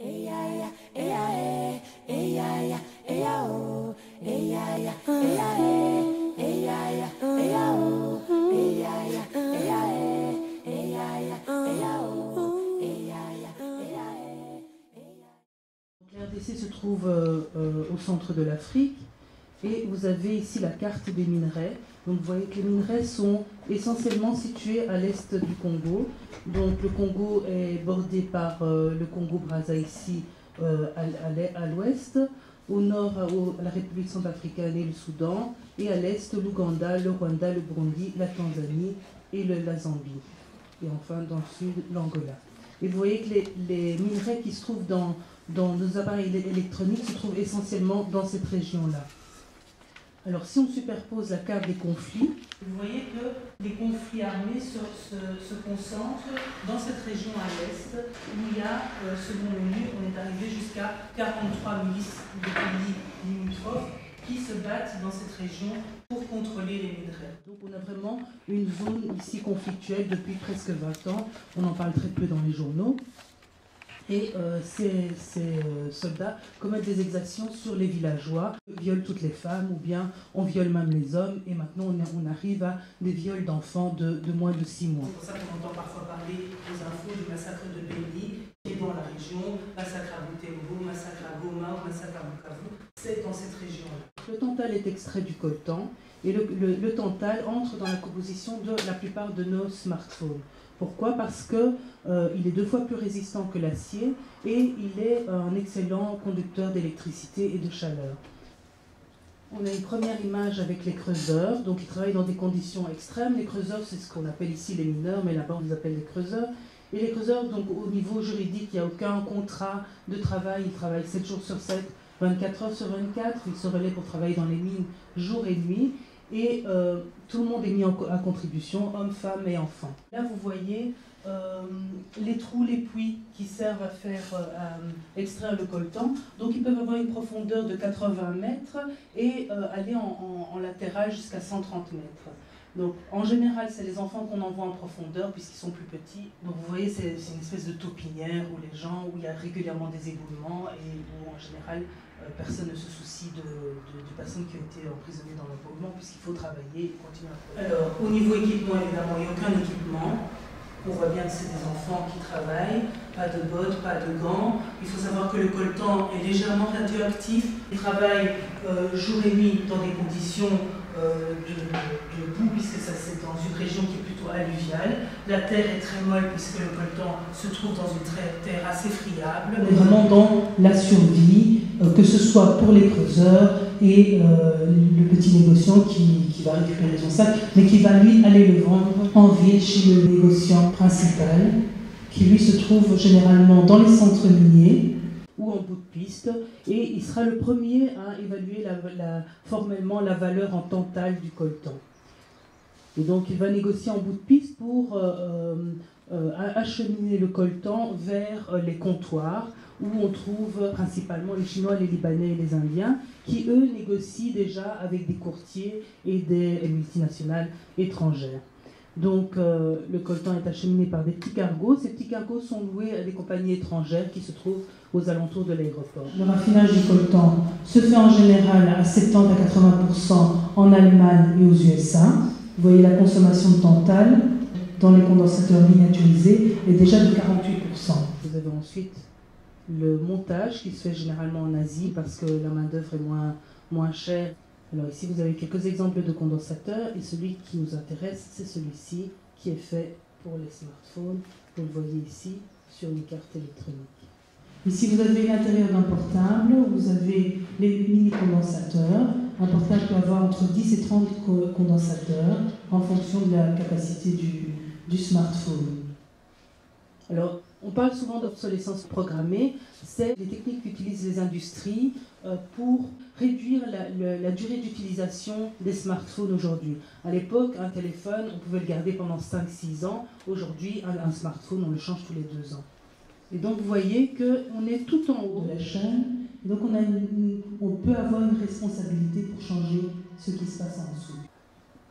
RDC se trouve au centre de l'Afrique et vous avez ici la carte des minerais. Donc vous voyez que les minerais sont essentiellement situés à l'est du Congo. Donc le Congo est bordé par le Congo-Brazza ici à l'ouest, au nord la République centrafricaine et le Soudan, et à l'est l'Ouganda, le Rwanda, le Burundi, la Tanzanie et la Zambie. Et enfin dans le sud l'Angola. Et vous voyez que les minerais qui se trouvent dans nos appareils électroniques se trouvent essentiellement dans cette région-là. Alors si on superpose la carte des conflits, vous voyez que les conflits armés se concentrent dans cette région à l'est, où il y a, selon l'ONU, on est arrivé jusqu'à 43 milices de pays limitrophes qui se battent dans cette région pour contrôler les minerais. Donc on a vraiment une zone ici conflictuelle depuis presque 20 ans, on en parle très peu dans les journaux. Et ces soldats commettent des exactions sur les villageois, violent toutes les femmes ou bien on viole même les hommes. Et maintenant on arrive à des viols d'enfants de moins de 6 mois. C'est pour ça qu'on entend parfois parler aux infos du massacre de Beni, qui est dans la région, massacre à Butembo, massacre à Goma, massacre à Bukavu. C'est dans cette région-là. Le tantal est extrait du coltan et le tantal entre dans la composition de la plupart de nos smartphones. Pourquoi? Parce qu'il est 2 fois plus résistant que l'acier et il est un excellent conducteur d'électricité et de chaleur. On a une première image avec les creuseurs, donc ils travaillent dans des conditions extrêmes. Les creuseurs, c'est ce qu'on appelle ici les mineurs, mais là-bas on les appelle les creuseurs. Et les creuseurs, donc au niveau juridique, il n'y a aucun contrat de travail, ils travaillent 7 jours sur 7, 24 heures sur 24, ils se relaient pour travailler dans les mines jour et nuit. Et tout le monde est mis à contribution, hommes, femmes et enfants. Là, vous voyez les trous, les puits qui servent à extraire le coltan. Donc, ils peuvent avoir une profondeur de 80 mètres et aller en latéral jusqu'à 130 mètres. Donc, en général, c'est les enfants qu'on envoie en profondeur puisqu'ils sont plus petits. Donc, vous voyez, c'est une espèce de taupinière où il y a régulièrement des éboulements et où, en général, personne ne se soucie des personnes qui ont été emprisonnées dans l'emboulement puisqu'il faut travailler et continuer à travailler. Alors, au niveau équipement, évidemment, il n'y a aucun équipement. On voit bien que c'est des enfants qui travaillent, pas de bottes, pas de gants. Il faut savoir que le coltan est légèrement radioactif. Ils travaillent jour et nuit dans des conditions de boue, puisque ça c'est dans une région qui est plutôt alluviale. La terre est très molle puisque le coltan se trouve dans une terre assez friable. On est vraiment dans la survie, que ce soit pour les creuseurs et le petit négociant qui va récupérer son sac, mais qui va lui aller le vendre en ville chez le négociant principal, qui lui se trouve généralement dans les centres miniers ou en bout de piste, et il sera le premier à évaluer formellement la valeur en tantal du coltan. Et donc il va négocier en bout de piste pour acheminer le coltan vers les comptoirs, où on trouve principalement les Chinois, les Libanais et les Indiens, qui eux négocient déjà avec des courtiers et des multinationales étrangères. Donc le coltan est acheminé par des petits cargos. Ces petits cargos sont loués à des compagnies étrangères qui se trouvent aux alentours de l'aéroport. Le raffinage du coltan se fait en général à 70 à 80% en Allemagne et aux USA. Vous voyez la consommation de tantal dans les condensateurs miniaturisés est déjà de 48%. Vous avez ensuite le montage qui se fait généralement en Asie parce que la main-d'œuvre est moins chère. Alors ici vous avez quelques exemples de condensateurs et celui qui nous intéresse c'est celui-ci qui est fait pour les smartphones. Vous le voyez ici sur une carte électronique. Ici vous avez l'intérieur d'un portable, vous avez les mini-condensateurs. Un portable peut avoir entre 10 et 30 condensateurs en fonction de la capacité du smartphone. Alors, on parle souvent d'obsolescence programmée, c'est les techniques qu'utilisent les industries pour réduire la durée d'utilisation des smartphones aujourd'hui. À l'époque, un téléphone, on pouvait le garder pendant 5-6 ans. Aujourd'hui, un smartphone, on le change tous les 2 ans. Et donc, vous voyez qu'on est tout en haut de la chaîne. Donc, on peut avoir une responsabilité pour changer ce qui se passe en dessous.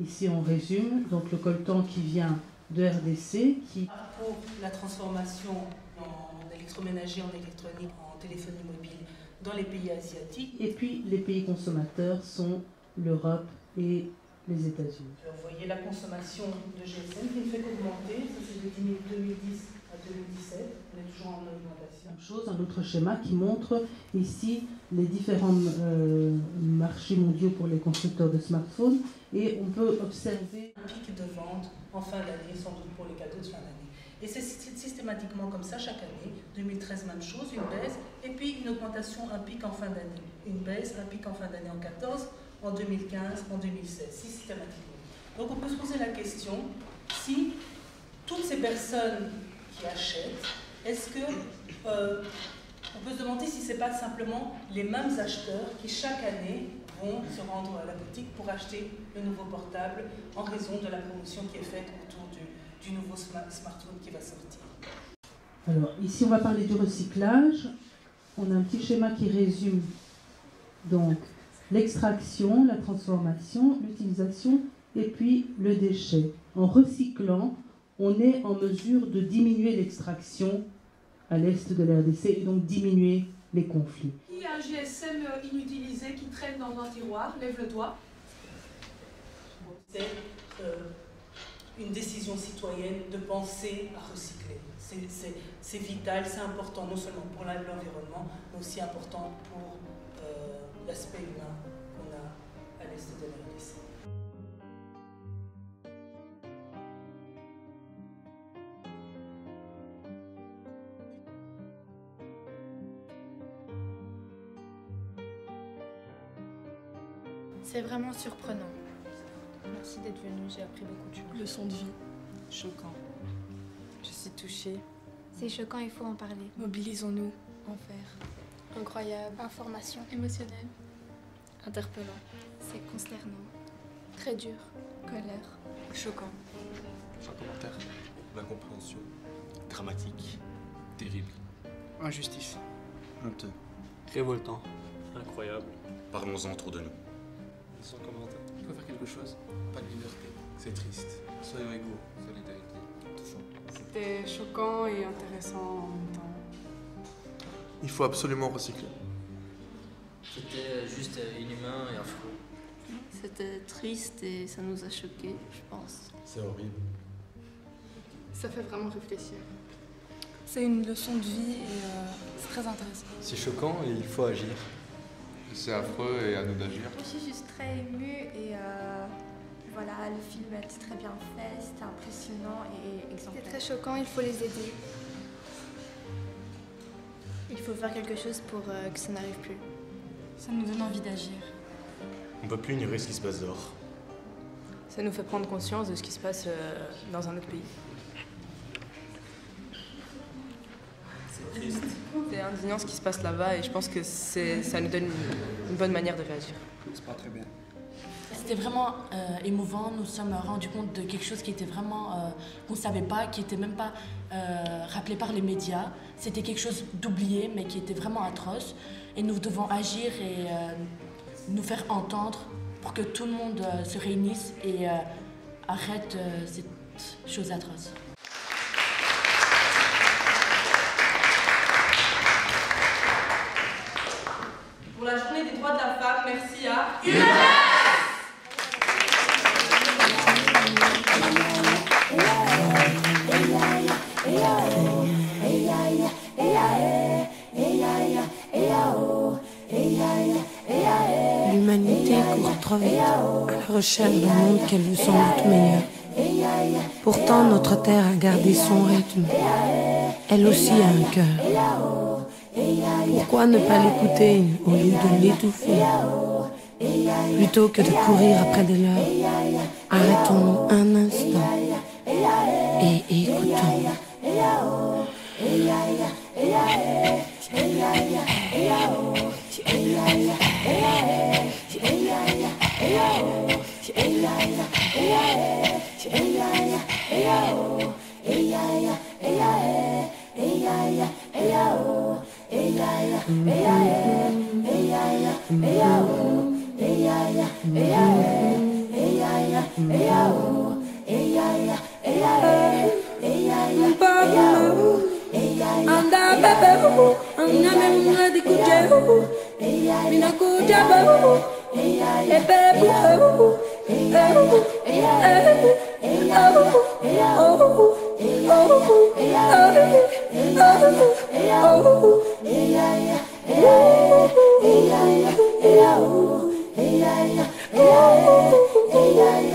Ici, on résume. Donc, le coltan qui vient de RDC, qui a pour la transformation en électroménager, en électronique, en téléphonie mobile dans les pays asiatiques. Et puis les pays consommateurs sont l'Europe et les États-Unis. Vous voyez la consommation de GSM qui ne fait qu'augmenter, ça c'est de 2010 à 2017, on est toujours en augmentation. Même chose, un autre schéma qui montre ici les différents marchés mondiaux pour les constructeurs de smartphones et on peut observer un pic de vente en fin d'année, sans doute pour les cadeaux de fin d'année. Et c'est systématiquement comme ça chaque année. 2013, même chose, une baisse, et puis une augmentation, un pic en fin d'année. Une baisse, un pic en fin d'année en 2014, en 2015, en 2016, systématiquement. Donc on peut se poser la question, si toutes ces personnes qui achètent, est-ce que on peut se demander si ce n'est pas simplement les mêmes acheteurs qui chaque année vont se rendre à la boutique pour acheter le nouveau portable en raison de la promotion qui est faite autour du nouveau smartphone qui va sortir. Alors ici on va parler du recyclage. On a un petit schéma qui résume donc l'extraction, la transformation, l'utilisation et puis le déchet. En recyclant, on est en mesure de diminuer l'extraction à l'est de la RDC et donc diminuer les conflits. Il y a un GSM inutilisé qui traîne dans un tiroir, lève le doigt. C'est une décision citoyenne de penser à recycler. C'est vital, c'est important non seulement pour l'environnement, mais aussi important pour l'aspect humain qu'on a à l'est de la RDC. C'est vraiment surprenant. Merci d'être venu, j'ai appris beaucoup de choses. Leçon de vie. Choquant. Je suis touchée. C'est choquant, il faut en parler. Mobilisons-nous. Enfer. Incroyable. Information. Émotionnel. Interpellant. C'est consternant. Très dur. Colère. Choquant. Sans commentaire. L'incompréhension. Dramatique. Terrible. Injustice. Honteux. Révoltant. Incroyable. Parlons-en autour de nous. Sans commentaire. Il faut faire quelque chose. Pas de liberté. C'est triste. Soyons égaux. Solidarité. Touchant. C'était choquant et intéressant en même temps. Il faut absolument recycler. C'était juste inhumain et affreux. C'était triste et ça nous a choqués, je pense. C'est horrible. Ça fait vraiment réfléchir. C'est une leçon de vie et c'est très intéressant. C'est choquant et il faut agir. C'est affreux et à nous d'agir. Je suis juste très émue et voilà, le film a été très bien fait, c'était impressionnant et exemplaire. C'est très choquant, il faut les aider. Il faut faire quelque chose pour que ça n'arrive plus. Ça nous donne envie d'agir. On ne peut plus ignorer ce qui se passe dehors. Ça nous fait prendre conscience de ce qui se passe dans un autre pays. C'est triste. C'est indignant ce qui se passe là-bas et je pense que ça nous donne une bonne manière de réagir. C'est pas très bien. C'était vraiment émouvant. Nous sommes rendus compte de quelque chose qui était vraiment qu'on ne savait pas, qui n'était même pas rappelé par les médias. C'était quelque chose d'oublié, mais qui était vraiment atroce. Et nous devons agir et nous faire entendre pour que tout le monde se réunisse et arrête cette chose atroce. Pour la journée des droits de la femme, merci à L'humanité court trop vite à la recherche d'un monde qu'elle veut sans doute meilleur. Pourtant, notre terre a gardé son rythme. Elle aussi a un cœur. Pourquoi ne pas l'écouter au lieu de l'étouffer? Plutôt que de courir après des leurs, arrêtons un instant et écoutons. Anda Yeah.